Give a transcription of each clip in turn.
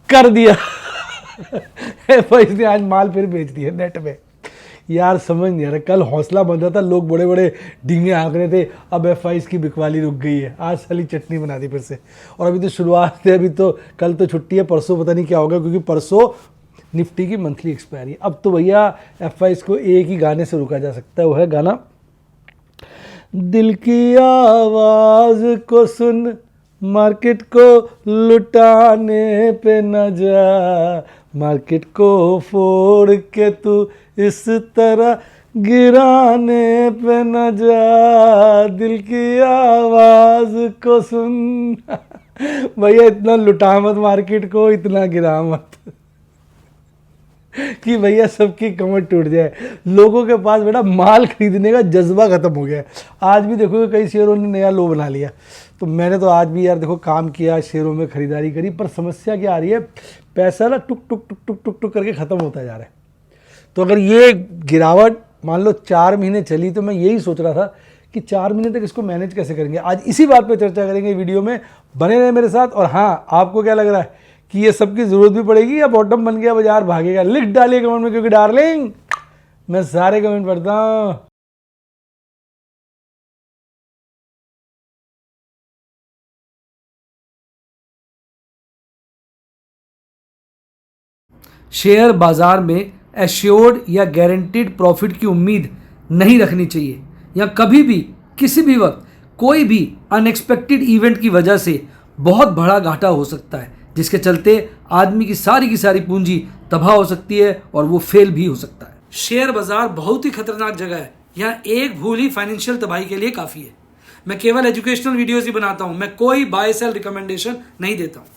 कर दिया। एफआईज ने आज माल फिर बेच दिया नेट में। यार समझ नहीं आ रहा, कल हौसला बन रहा था, लोग बड़े बड़े डींगे हाँक रहे थे, अब एफआईज की बिकवाली रुक गई है। आज साली चटनी बना दी फिर से। और अभी तो शुरुआत है, अभी तो कल तो छुट्टी है, परसों पता नहीं क्या होगा, क्योंकि परसों निफ्टी की मंथली एक्सपायरी है। अब तो भैया एफआईज को एक ही गाने से रुका जा सकता है, वो है गाना दिल की आवाज को सुन, मार्केट को लुटाने पे न जा, मार्केट को फोड़ के तू इस तरह गिराने पे न जा, दिल की आवाज को सुन। भैया इतना लुटा मत मार्केट को, इतना गिरा मत कि भैया सबकी कमर टूट जाए। लोगों के पास बेटा माल खरीदने का जज्बा खत्म हो गया है। आज भी देखोगे कई शेयरों ने नया लो बना लिया, तो मैंने तो आज भी यार देखो काम किया, शेयरों में खरीदारी करी, पर समस्या क्या आ रही है, पैसा ना टुक टुक टुक टुक टुक टुक करके ख़त्म होता जा रहा है। तो अगर ये गिरावट मान लो 4 महीने चली, तो मैं यही सोच रहा था कि 4 महीने तक इसको मैनेज कैसे करेंगे। आज इसी बात पे चर्चा करेंगे वीडियो में, बने रहे मेरे साथ। और हाँ, आपको क्या लग रहा है कि ये सबकी ज़रूरत भी पड़ेगी या बॉटम बन गया बाजार भागेगा? लिख डालिए कमेंट में, क्योंकि डार्लिंग मैं सारे कमेंट पढ़ता हूँ। शेयर बाजार में एश्योर्ड या गारंटीड प्रॉफिट की उम्मीद नहीं रखनी चाहिए, या कभी भी किसी भी वक्त कोई भी अनएक्सपेक्टेड इवेंट की वजह से बहुत बड़ा घाटा हो सकता है, जिसके चलते आदमी की सारी पूंजी तबाह हो सकती है और वो फेल भी हो सकता है। शेयर बाजार बहुत ही खतरनाक जगह है, यहाँ एक भूल ही फाइनेंशियल तबाही के लिए काफ़ी है। मैं केवल एजुकेशनल वीडियोस ही बनाता हूँ, मैं कोई बाय सेल रिकमेंडेशन नहीं देता हूँ।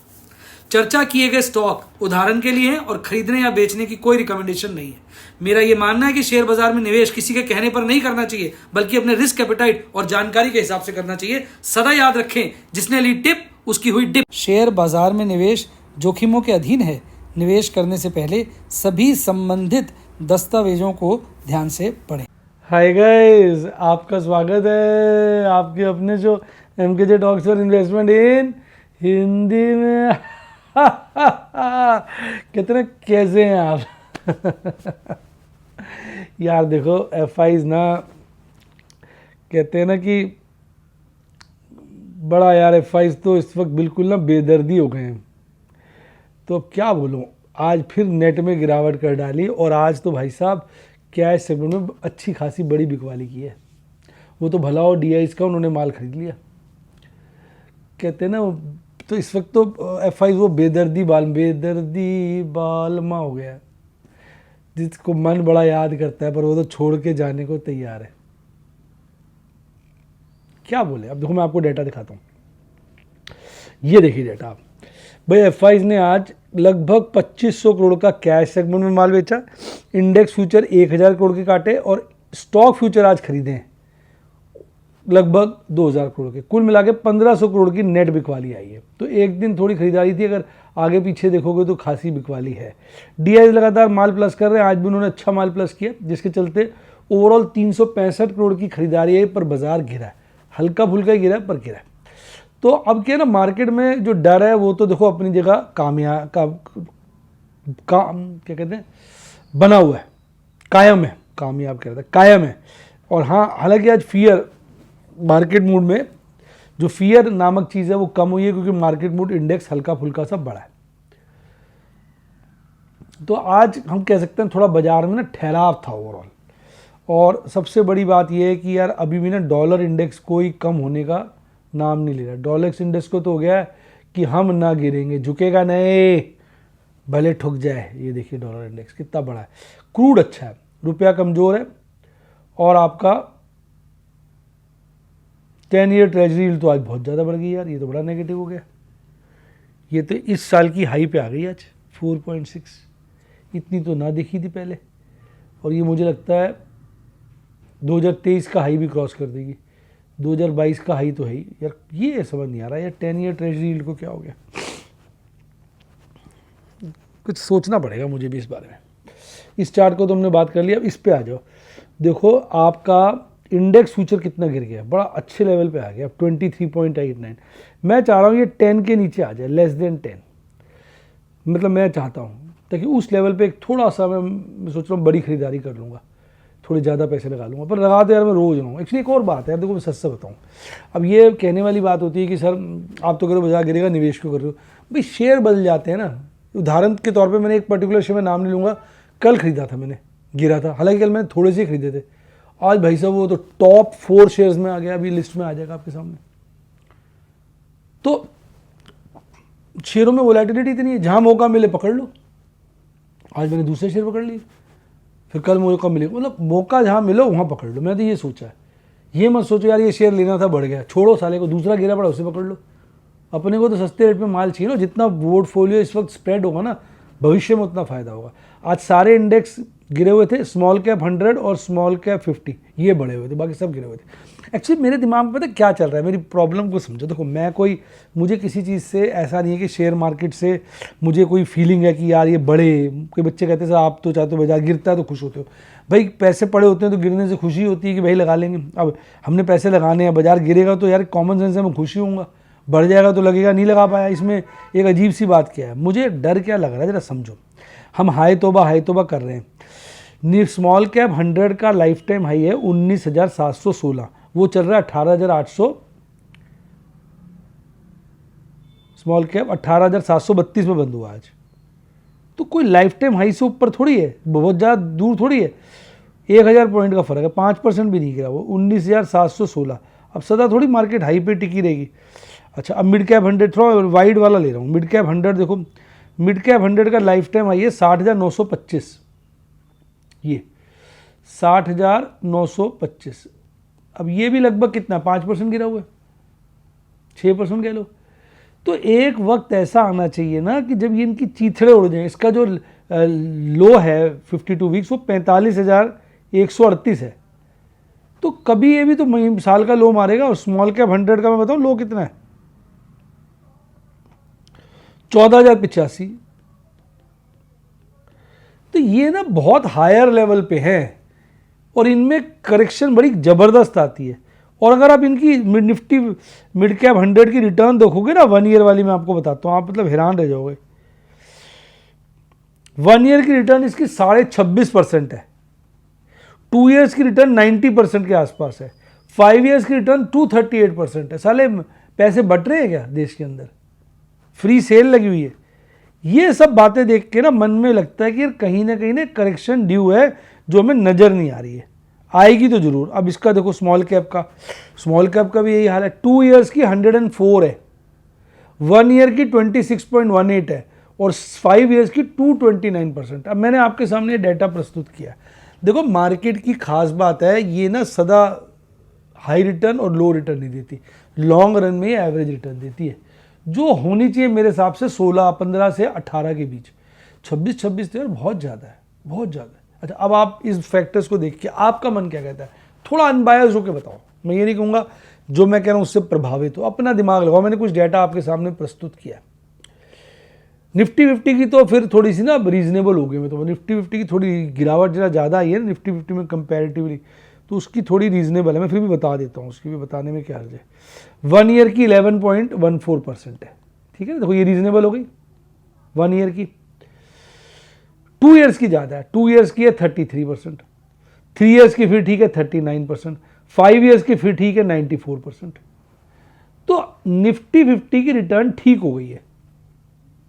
चर्चा किए गए स्टॉक उदाहरण के लिए हैं और खरीदने या बेचने की कोई रिकमेंडेशन नहीं है। मेरा यह मानना है कि शेयर बाजार में निवेश किसी के कहने पर नहीं करना चाहिए, बल्कि अपने रिस्क एपेटाइट और जानकारी के हिसाब से करना चाहिए। सदा याद रखें, जिसने ली टिप उसकी हुई डिप। शेयर बाजार में निवेश जोखिमों के अधीन है। निवेश करने से पहले सभी संबंधित दस्तावेजों को ध्यान से पढ़ें। हाय गाइस, आपका स्वागत है आपके अपने जो MKJ talks for investment in Hindi में। कितने कैसे हैं आप? यार देखो, एफआईज ना कहते हैं ना कि बड़ा यार, एफआईज तो इस वक्त बिल्कुल ना बेदर्दी हो गए हैं। तो अब क्या बोलूँ, आज फिर नेट में गिरावट कर डाली, और आज तो भाई साहब कैश सेगमेंट में अच्छी खासी बड़ी बिकवाली की है। वो तो भला हो डीआईज का, उन्होंने माल खरीद लिया। कहते हैं ना, तो इस वक्त तो एफआईज वो बेदर्दी बालमा हो गया है, जिसको मन बड़ा याद करता है, पर वो तो छोड़ के जाने को तैयार है। क्या बोले, अब देखो मैं आपको डेटा दिखाता हूँ। ये देखिए डेटा आप भाई, एफआईज ने आज लगभग 2500 करोड़ का कैश सेगमेंट में माल बेचा, इंडेक्स फ्यूचर 1000 करोड़ के काटे, और स्टॉक फ्यूचर आज खरीदे हैं लगभग 2000 करोड़ के। कुल मिला के 1500 करोड़ की नेट बिकवाली आई है। तो एक दिन थोड़ी खरीदारी थी, अगर आगे पीछे देखोगे तो खासी बिकवाली है। डीआईज लगातार माल प्लस कर रहे हैं, आज भी उन्होंने अच्छा माल प्लस किया, जिसके चलते ओवरऑल 365 करोड़ की खरीदारी है, पर बाजार गिरा है, हल्का फुल्का गिरा है, पर गिरा है। तो अब क्या ना, मार्केट में जो डर है वो तो देखो अपनी जगह क्या कहते हैं, बना हुआ है, कायम है, कामयाब कहते हैं, कायम है। और हाँ, हालांकि आज फियर मार्केट मूड में जो फियर नामक चीज़ है वो कम हुई है, क्योंकि मार्केट मूड इंडेक्स हल्का फुल्का सा बढ़ा है। तो आज हम कह सकते हैं थोड़ा बाजार में ना ठहराव था ओवरऑल। और सबसे बड़ी बात यह है कि यार अभी भी ना डॉलर इंडेक्स कोई कम होने का नाम नहीं ले रहा। डॉलर इंडेक्स को तो हो गया है कि हम ना गिरेंगे, झुकेगा नहीं, भले ठुक जाए। ये देखिए डॉलर इंडेक्स कितना बड़ा है। क्रूड अच्छा है, रुपया कमज़ोर है, और आपका 10 ईयर ट्रेजरी यील्ड तो आज बहुत ज़्यादा बढ़ गई यार, ये तो बड़ा नेगेटिव हो गया। ये तो इस साल की हाई पे आ गई आज 4.6, इतनी तो ना देखी थी पहले, और ये मुझे लगता है 2023 का हाई भी क्रॉस कर देगी। 2022 का हाई तो है ही यार। ये समझ नहीं आ रहा यार, 10 ईयर ट्रेजरी यील्ड को क्या हो गया, कुछ सोचना पड़ेगा मुझे भी इस बारे में। इस चार्ट को तो हमने बात कर लिया, अब इस पे आ जाओ। देखो आपका इंडेक्स फ्यूचर कितना गिर गया, बड़ा अच्छे लेवल पे आ गया, 23.89। मैं चाह रहा हूँ ये 10 के नीचे आ जाए, लेस देन 10। मतलब मैं चाहता हूँ ताकि उस लेवल पे एक थोड़ा सा मैं सोच रहा हूँ बड़ी खरीदारी कर लूँगा, थोड़ी ज़्यादा पैसे लगा लूँगा, पर लगा तो यार मैं रोज़ रहा हूँ। एक्चुअली एक और बात है यार, देखो मैं सच से बताऊँ, अब ये कहने वाली बात होती है कि सर आप तो करो बाजार गिरेगा निवेश क्यों कर रहे हो, भाई शेयर बदल जाते हैं ना। उदाहरण के तौर पे मैंने एक पर्टिकुलर शेयर में नाम नहीं लूँगा, कल खरीदा था मैंने, गिरा था, हालांकि कल मैंने थोड़े से खरीदे थे, आज भाई साहब वो तो टॉप 4 शेयर्स में आ गया, अभी लिस्ट में आ जाएगा आपके सामने। तो शेयरों में वोलेटिलिटी इतनी है, जहाँ मौका मिले पकड़ लो। आज मैंने दूसरे शेयर पकड़ लिए, फिर कल मौका मिले, मतलब मौका जहाँ मिलो वहाँ पकड़ लो। मैंने तो ये सोचा है, ये मत सोचो यार ये शेयर लेना था बढ़ गया, छोड़ो साले को, दूसरा गिरा पड़ा उसे पकड़ लो। अपने को तो सस्ते रेट में माल चाहिए लो, जितना पोर्टफोलियो इस वक्त स्प्रेड होगा ना भविष्य में उतना फायदा होगा। आज सारे इंडेक्स गिरे हुए थे, स्मॉल कैप 100 और स्मॉल कैप 50 ये बढ़े हुए थे, बाकी सब गिरे हुए थे। एक्चुअली मेरे दिमाग में पता क्या चल रहा है, मेरी प्रॉब्लम को समझो। देखो मैं मुझे किसी चीज़ से ऐसा नहीं है कि शेयर मार्केट से मुझे कोई फीलिंग है कि यार ये बढ़े। कोई बच्चे कहते हैं सर आप तो चाहते हो बाजार गिरता है तो खुश होते हो, भाई पैसे पड़े होते हैं तो गिरने से खुशी होती है कि भाई लगा लेंगे। अब हमने पैसे लगाने हैं, बाजार गिरेगा तो यार कॉमन सेंस से मैं खुशी होऊंगा, बढ़ जाएगा तो लगेगा नहीं लगा पाया। इसमें एक अजीब सी बात क्या है, मुझे डर क्या लग रहा है ज़रा समझो। हम हाई तोबा कर रहे हैं। स्मॉल कैप 100 का लाइफ टाइम हाई है 19,716, वो चल रहा है 18,800, स्मॉल कैप 18,732 में बंद हुआ आज। तो कोई लाइफ टाइम हाई से ऊपर थोड़ी है, बहुत ज़्यादा दूर थोड़ी है, 1,000 पॉइंट का फ़र्क है, 5% भी नहीं गिरा वो, 19,716। अब सदा थोड़ी मार्केट हाई पे टिकी रहेगी। अच्छा अब मिड कैप 100, थोड़ा वाइड वाला ले रहा हूँ। मिड कैप 100 देखो, मिड कैप 100 का लाइफ टाइम आई है 60,925, ये 60,925। अब ये भी लगभग कितना 5% गिरा हुआ है, 6% कह लो। तो एक वक्त ऐसा आना चाहिए ना कि जब ये इनकी चीथड़े उड़ जाएं। इसका जो लो है 52 वीक्स वो 45,138 है, तो कभी ये भी तो साल का लो मारेगा। और स्मॉल कैप 100 का मैं बताऊं लो कितना है, 14,085। तो ये ना बहुत हायर लेवल पे है और इनमें करेक्शन बड़ी ज़बरदस्त आती है। और अगर आप इनकी निफ्टी मिड कैप 100 की रिटर्न देखोगे ना 1 ईयर वाली, मैं आपको बताता हूँ, आप मतलब हैरान रह जाओगे। 1 ईयर की रिटर्न इसकी 26.5% है, 2 ईयर्स की रिटर्न 90% के आसपास है, 5 ईयर्स की रिटर्न 238% है। साले पैसे बट रहे हैं क्या देश के अंदर, फ्री सेल लगी हुई है। ये सब बातें देख के ना मन में लगता है कि यार कहीं ना करेक्शन ड्यू है जो हमें नज़र नहीं आ रही है, आएगी तो ज़रूर। अब इसका देखो स्मॉल कैप का भी यही हाल है। 2 ईयर्स की 104 है, 1 ईयर की 26.18 है और 5 ईयर्स की 229%। अब मैंने आपके सामने डाटा प्रस्तुत किया। देखो मार्केट की खास बात है, ये ना सदा हाई रिटर्न और लो रिटर्न नहीं देती, लॉन्ग रन में एवरेज रिटर्न देती है, जो होनी चाहिए मेरे हिसाब से 15 से 18 के बीच। 26 तो यार बहुत ज़्यादा है, बहुत ज़्यादा है। अच्छा अब आप इस फैक्टर्स को देख के आपका मन क्या कहता है, थोड़ा अनबायस्ड होकर बताओ। मैं ये नहीं कहूँगा जो मैं कह रहा हूँ उससे प्रभावित हो, अपना दिमाग लगाओ। मैंने कुछ डाटा आपके सामने प्रस्तुत किया। निफ्टी 50 की तो फिर थोड़ी सी ना रीजनेबल हो गई, मैं तो निफ्टी 50 की थोड़ी गिरावट जरा ज़्यादा आई है निफ्टी 50 में कंपैरेटिवली, तो उसकी थोड़ी रीजनेबल है। मैं फिर भी बता देता हूँ, उसकी भी बताने में क्या हर्ज है। 1 ईयर की 11.14% है, ठीक है ना, देखो ये रीजनेबल हो गई 1 ईयर की। 2 ईयर्स की ज़्यादा है, 2 ईयर्स की है 33%, 3 ईयर्स की फिर ठीक है 39%, 5 ईयर्स की फिर ठीक है 94%। तो निफ्टी 50 की रिटर्न ठीक हो गई है,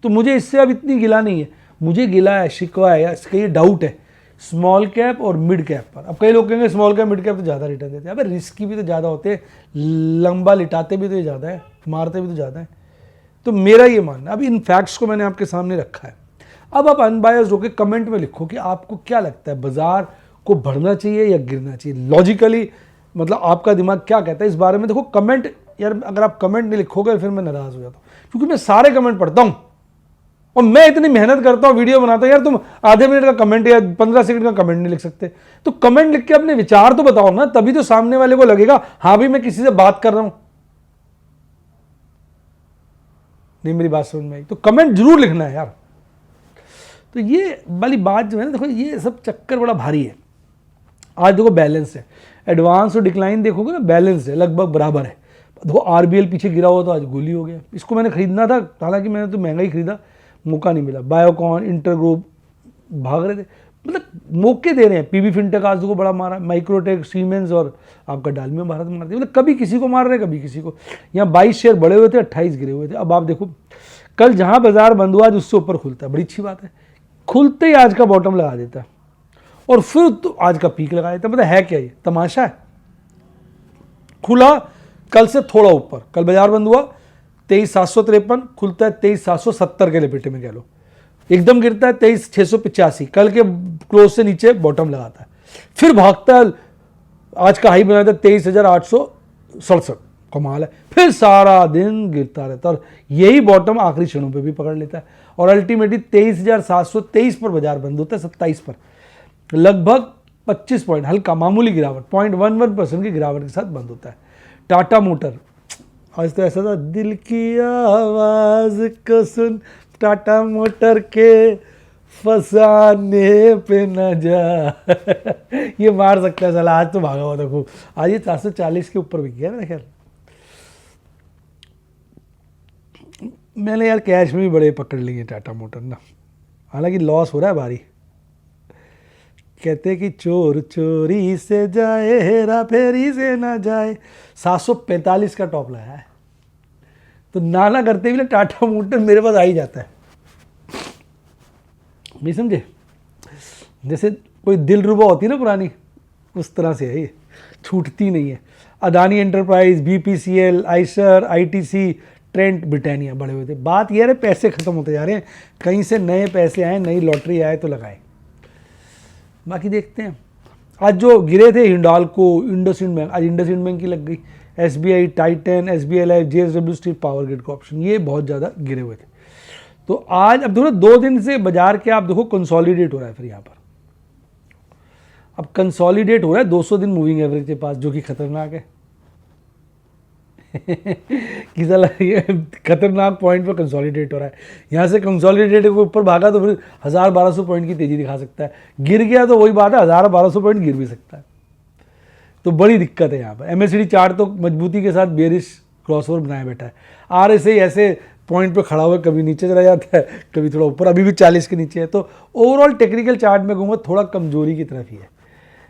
तो मुझे इससे अब इतनी गिला नहीं है। मुझे गिला है, शिकवा है, इसका ये डाउट है स्मॉल कैप और मिड कैप पर। अब कई लोग कहेंगे स्मॉल कैप मिड कैप तो ज़्यादा रिटर्न देते हैं, अबे रिस्की भी तो ज़्यादा होते हैं, लंबा लिटाते भी तो ये ज़्यादा है, मारते भी तो ज़्यादा है। तो मेरा ये मानना, अब इन फैक्ट्स को मैंने आपके सामने रखा है। अब आप अनबायस्ड होकर कमेंट में लिखो कि आपको क्या लगता है, बाजार को बढ़ना चाहिए या गिरना चाहिए, लॉजिकली मतलब आपका दिमाग क्या कहता है इस बारे में। देखो कमेंट, यार अगर आप कमेंट नहीं लिखोगे फिर मैं नाराज़ हो जाता हूँ, क्योंकि मैं सारे कमेंट पढ़ता हूँ और मैं इतनी मेहनत करता हूँ, वीडियो बनाता हूँ। यार तुम आधे मिनट का कमेंट या 15 सेकंड का कमेंट नहीं लिख सकते, तो कमेंट लिख के अपने विचार तो बताओ ना, तभी तो सामने वाले को लगेगा हाँ भी मैं किसी से बात कर रहा हूं। नहीं मेरी बात समझ में आई तो कमेंट जरूर लिखना है यार। तो ये वाली बात जो है ना, देखो ये सब चक्कर बड़ा भारी है। आज देखो बैलेंस है, एडवांस और डिक्लाइन देखोगे ना बैलेंस है, लगभग बराबर है। देखो आरबीएल पीछे गिरा हुआ तो आज गोली हो गया, इसको मैंने खरीदना था, हालांकि मैंने तो महंगा ही खरीदा, मौका नहीं मिला। बायोकॉन, इंटरग्रुप भाग रहे थे, मतलब मौके दे रहे हैं। पीबी फिनटेक आज को बड़ा मारा, माइक्रोटेक, सीमेंस और आपका डालमिया भारत मार दिया, मतलब कभी किसी को मार रहे कभी किसी को। यहाँ 22 शेयर बढ़े हुए थे, 28 गिरे हुए थे। अब आप देखो कल जहाँ बाजार बंद हुआ आज उससे ऊपर खुलता है, बड़ी अच्छी बात है। खुलते ही आज का बॉटम लगा देता है और फिर तो आज का पीक लगा देता है। मतलब है क्या ये, तमाशा है। खुला कल से थोड़ा ऊपर, कल बाजार बंद हुआ 23,753, खुलता है 23,770 के लिपिट में कह लो, एकदम गिरता है 23,685, कल के क्लोज से नीचे बॉटम लगाता है, फिर भागता है, आज का हाई बनाता है 23,867, कमाल है, फिर सारा दिन गिरता रहता है और यही बॉटम आखिरी क्षणों पे भी पकड़ लेता है और अल्टीमेटली 23,723 पर बाजार बंद होता है, 27 पर, लगभग 25 पॉइंट, हल्का मामूली गिरावट 0.11% की गिरावट के साथ बंद होता है। टाटा मोटर आज तो ऐसा था, दिल की आवाज को सुन टाटा मोटर के फसाने पे न जा ये मार सकता है साला। आज तो भागा हुआ था खूब, आज ये 440 के ऊपर बिक गया मेरा ख्याल। मैंने यार कैश में भी बड़े पकड़ लिए टाटा मोटर ना, हालांकि लॉस हो रहा है भारी। कहते कि चोर चोरी से जाए, हेरा फेरी से ना जाए। 745 का टॉप लगाया है, तो नाना करते हुए टाटा मोटर मेरे पास आ ही जाता है, नहीं समझे। जैसे कोई दिल रुबा होती है ना पुरानी, उस तरह से है ये, छूटती नहीं है। Adani enterprise, BPCL, Eicher, ITC, Trent, Britannia बढ़े हुए थे। बात यह है पैसे खत्म होते जा रहे हैं, कहीं से नए पैसे आए, नई लॉटरी आए तो लगाए। बाकी देखते हैं। आज जो गिरे थे हिंडाल्को, इंडसइंड बैंक, आज इंडसइंड बैंक की लग गई, SBI, Titan, SBI life, JSW steel, power grid का ऑप्शन, ये बहुत ज़्यादा गिरे हुए थे। तो आज अब देखो 2 दिन से बाजार के आप देखो कंसोलिडेट हो रहा है, फिर यहाँ पर अब कंसोलिडेट हो रहा है 200 दिन मूविंग एवरेज के पास, जो कि खतरनाक है खतरनाक पॉइंट पर कंसोलिडेट हो रहा है। यहाँ से कंसोलिडेट के ऊपर भागा तो फिर 1000-1200 पॉइंट की तेजी दिखा सकता है, गिर गया तो वही बात है, 1000-1200 पॉइंट गिर भी सकता है। तो बड़ी दिक्कत है यहाँ पर। एमएससीडी चार्ट तो मजबूती के साथ बेरिश क्रॉसओवर बनाए बैठा है। आरएसआई ऐसे पॉइंट पर खड़ा हुआ, कभी नीचे चला जाता है, कभी थोड़ा ऊपर, अभी भी 40 के नीचे है। तो ओवरऑल टेक्निकल चार्ट में कहूँगा थोड़ा कमजोरी की तरफ ही है,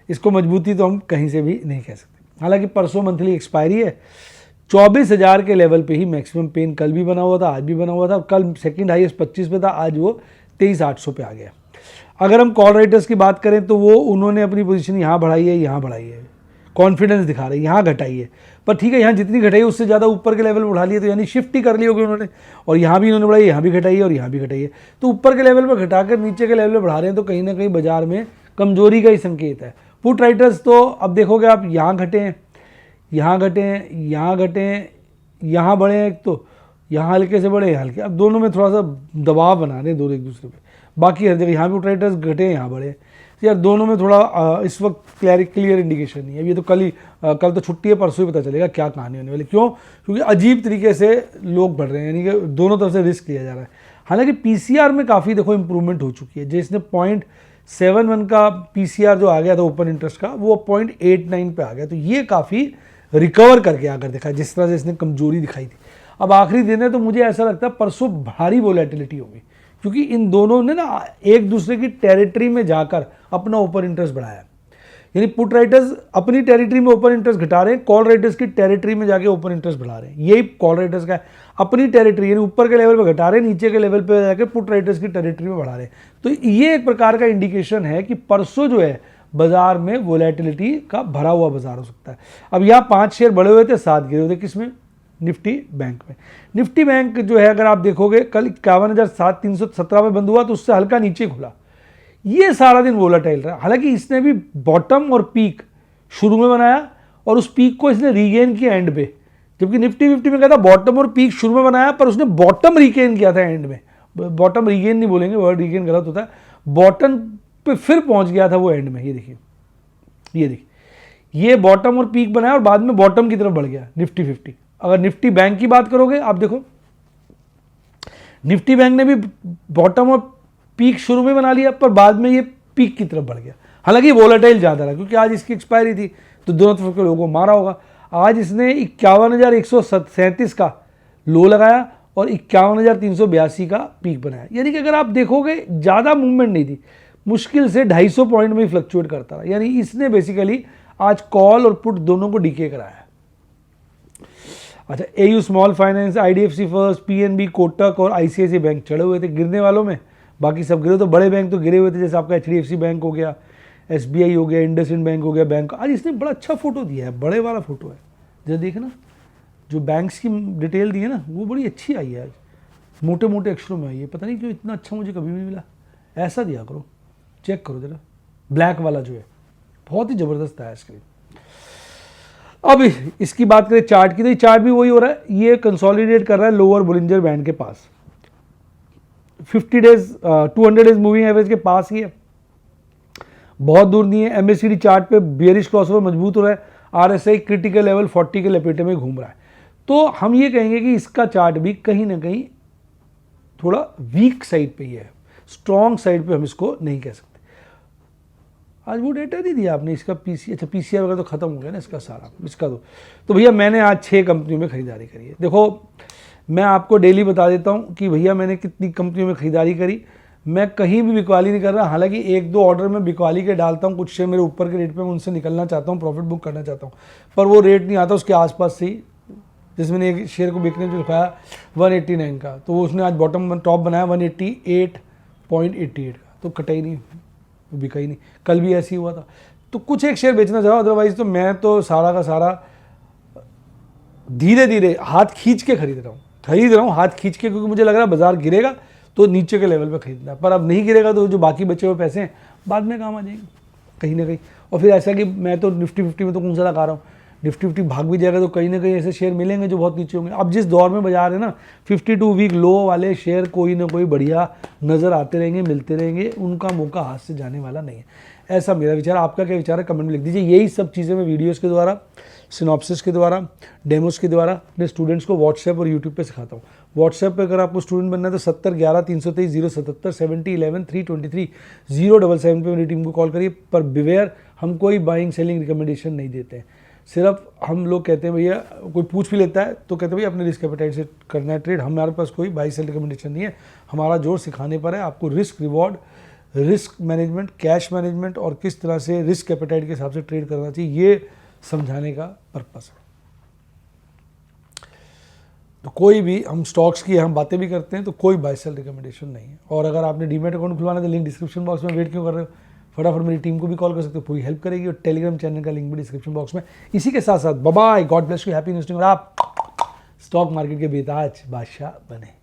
इसको मजबूती तो हम कहीं से भी नहीं कह सकते। हालांकि परसों मंथली एक्सपायरी है, 24,000 के लेवल पे ही मैक्सिमम पेन कल भी बना हुआ था, आज भी बना हुआ था। कल सेकंड हाईएस्ट 25 पे था, आज वो 23,800 पे आ गया। अगर हम कॉल राइटर्स की बात करें तो वो उन्होंने अपनी पोजीशन यहाँ बढ़ाई है, यहाँ बढ़ाई है, कॉन्फिडेंस दिखा रहे हैं, यहाँ घटाई है, पर ठीक है यहाँ जितनी घटाई है उससे ज़्यादा ऊपर के लेवल बढ़ा लिया, तो यानी शिफ्ट ही कर ली होगी उन्होंने, और यहाँ भी उन्होंने बढ़ाई, यहाँ भी घटाई है और यहाँ भी घटाई है। तो ऊपर के लेवल पर घटाकर नीचे के लेवल पर बढ़ा रहे हैं, तो कहीं ना कहीं बाजार में कमजोरी का ही संकेत है। पुट राइटर्स तो अब देखोगे आप, यहाँ घटे हैं, यहाँ घटे हैं, यहाँ घटे हैं, यहाँ बढ़े हैं, एक तो यहाँ हल्के से बढ़े, हल्के, अब दोनों में थोड़ा सा दबाव बना रहे हैं दोनों एक दूसरे पे। बाकी हर जगह यहाँ भी पुट राइटर्स घटे हैं, यहाँ बढ़े हैं, तो यार दोनों में थोड़ा इस वक्त क्लियर इंडिकेशन नहीं है। ये तो कल तो छुट्टी है, परसों ही पता चलेगा क्या कहानी होने वाली। क्यों? क्योंकि अजीब तरीके से लोग बढ़ रहे हैं, यानी कि दोनों तरफ से रिस्क लिया जा रहा है। हालांकि पीसीआर में काफ़ी देखो इंप्रूवमेंट हो चुकी है, जिसने 0.71 का पीसीआर जो आ गया था ओपन इंटरेस्ट का, वो 0.89 पे आ गया, तो ये काफ़ी रिकवर करके आकर देखा, जिस तरह से इसने कमजोरी दिखाई थी। अब आखिरी दिन है तो मुझे ऐसा लगता है परसों भारी वोलेटिलिटी होगी, क्योंकि इन दोनों ने ना एक दूसरे की टेरिटरी में जाकर अपना ओपन इंटरेस्ट बढ़ाया। यानी पुट राइटर्स अपनी टेरिटरी में ओपन इंटरेस्ट घटा रहे हैं, कॉल राइटर्स की टेरिटरी में जाके ओपन इंटरेस्ट बढ़ा रहे हैं। यही कॉल राइटर्स का है, अपनी टेरिटरी यानी ऊपर के लेवल पे घटा रहे हैं, नीचे के लेवल पे जाके पुट राइटर्स की टेरिटरी में बढ़ा रहे हैं। तो ये एक प्रकार का इंडिकेशन है कि परसों जो है बाजार में वोलेटिलिटी का भरा हुआ बाजार हो सकता है। अब यहाँ 5 शेयर बढ़े हुए थे, 7 गिरे हुए थे, किसमें? निफ्टी बैंक में। निफ्टी बैंक जो है अगर आप देखोगे कल 51,317 में बंद हुआ, तो उससे हल्का नीचे खुला, ये सारा दिन वोलेटाइल रहा। हालांकि इसने भी बॉटम और पीक शुरू में बनाया और उस पीक को इसने रीगेन किया एंड पे, जबकि निफ्टी 50 में क्या था, बॉटम और पीक शुरू में बनाया पर उसने बॉटम रीगेन किया था एंड में। बॉटम रीगेन नहीं बोलेंगे, वर्ड रीगेन गलत होता है, बॉटम पे फिर पहुंच गया था वो एंड में। ये देखिए, ये देखिए, ये बॉटम और पीक बनाया और बाद में बॉटम की तरफ बढ़ गया निफ्टी 50। अगर निफ्टी बैंक की बात करोगे आप देखो, निफ्टी बैंक ने भी बॉटम और पीक शुरू में बना लिया पर बाद में ये पीक की तरफ बढ़ गया। हालांकि वोलेटाइल ज़्यादा रहा क्योंकि आज इसकी एक्सपायरी थी, तो दोनों तरफ के लोगों को मारा होगा। आज इसने 51,137 का लो लगाया और 51,382 का पीक बनाया। यानी कि अगर आप देखोगे ज़्यादा मूवमेंट नहीं थी, मुश्किल से 250 पॉइंट में ही फ्लक्चुएट करता रहा। यानी इसने बेसिकली आज कॉल और पुट दोनों को डीके कराया। अच्छा, AU small finance, IDFC first, PNB, Kotak और आईसीआईसी बैंक चढ़े हुए थे गिरने वालों में, बाकी सब गिरे। तो बड़े बैंक तो गिरे हुए थे, जैसे आपका एचडीएफसी बैंक हो गया, एसबीआई हो गया, इंडसइंड बैंक हो गया। बैंक आज इसने बड़ा अच्छा फोटो दिया है, बड़े वाला फोटो है, जरा देखना, जो बैंक्स की डिटेल दी है ना वो बड़ी अच्छी आई है आज, मोटे मोटे अक्षरों में आई है। पता नहीं क्यों इतना अच्छा मुझे कभी नहीं मिला, ऐसा दिया करो, चेक करो जरा, ब्लैक वाला जो है बहुत ही ज़बरदस्त आया स्क्रीन। अब इसकी बात करें चार्ट की, तो ये चार्ट भी वही हो रहा है, ये कंसोलिडेट कर रहा है लोअर बोलिंजर बैंड के पास, 50 डेज 200 डेज मूविंग एवरेज के पास ही है, बहुत दूर नहीं है। एमएससीडी चार्ट पे बियरिश क्रॉसओवर मजबूत हो रहा है, आरएसआई क्रिटिकल लेवल 40 के लपेटे में घूम रहा है। तो हम ये कहेंगे कि इसका चार्ट भी कहीं ना कहीं थोड़ा वीक साइड पे ही है, स्ट्रॉन्ग साइड पे हम इसको नहीं कह सकते। आज वो डेटा नहीं दिया आपने इसका पीसीआर वगैरह तो खत्म हो गया ना इसका सारा, इसका तो भैया मैंने आज 6 कंपनियों में खरीदारी करी है। देखो मैं आपको डेली बता देता हूँ कि भैया मैंने कितनी कंपनियों में खरीदारी करी, मैं कहीं भी बिकवाली नहीं कर रहा। हालांकि 1-2 ऑर्डर में बिकवाली के डालता हूँ, कुछ शेयर मेरे ऊपर के रेट पे मैं उनसे निकलना चाहता हूँ, प्रॉफिट बुक करना चाहता हूँ, पर वो रेट नहीं आता उसके आसपास से ही। जैसे मैंने एक शेयर को बिकने जो लिखाया 189 का, तो वो उसने आज बॉटम टॉप बनाया 188.88 का, तो कटा ही नहीं, बिका ही नहीं। कल भी ऐसे ही हुआ था। तो कुछ एक शेयर बेचना चाहो, अदरवाइज तो मैं तो सारा का सारा धीरे धीरे हाथ खींच के खरीद रहा हूँ हाथ खींच के, क्योंकि मुझे लग रहा है बाजार गिरेगा तो नीचे के लेवल पे खरीदना है, पर अब नहीं गिरेगा तो जो बाकी बचे हुए पैसे हैं बाद में काम आ जाएंगे कहीं ना कहीं। और फिर ऐसा कि मैं तो निफ्टी 50 में तो कौन सा लगा रहा हूँ, निफ्टी 50 भाग भी जाएगा तो कहीं ना कहीं ऐसे शेयर मिलेंगे जो बहुत नीचे होंगे। अब जिस दौर में बाजार है ना, 52 वीक लो वाले शेयर कोई ना कोई बढ़िया नज़र आते रहेंगे, मिलते रहेंगे, उनका मौका हाथ से जाने वाला नहीं है, ऐसा मेरा विचार। आपका क्या विचार है कमेंट में लिख दीजिए। यही सब चीज़ें मैं वीडियोस के द्वारा, सिनॉप्सिस के द्वारा, डेमोस के द्वारा अपने स्टूडेंट्स को व्हाट्सएप और यूट्यूब पे सिखाता हूँ। व्हाट्सएप पे अगर आपको स्टूडेंट बनना है तो 70 11 323 077 70 11 323 077 पे मेरी टीम को कॉल करिए। पर बिवेयर, हम कोई बाइंग सेलिंग रिकमेंडेशन नहीं देते हैं, सिर्फ हम लोग कहते हैं भैया, कोई पूछ भी लेता है तो कहते हैं भैया अपने रिस्क एपेटाइट से करना है ट्रेड, हमारे पास कोई बाई सेल रिकमेंडेशन नहीं है। हमारा जोर सिखाने पर है, आपको risk reward, risk management, cash management और किस तरह से रिस्क एपेटाइट के हिसाब से ट्रेड करना चाहिए, ये समझाने का पर्पस है। तो कोई भी हम स्टॉक्स की हम बातें भी करते हैं तो कोई बाय सेल रिकमेंडेशन नहीं है। और अगर आपने डीमैट अकाउंट खुलवाना है तो लिंक डिस्क्रिप्शन बॉक्स में, वेट क्यों कर रहे हो, फटाफट मेरी टीम को भी कॉल कर सकते हो, पूरी हेल्प करेगी। और टेलीग्राम चैनल का लिंक भी डिस्क्रिप्शन बॉक्स में। इसी के साथ साथ bye bye, God bless you, happy investing, और आप स्टॉक मार्केट के बेताज बादशाह बने।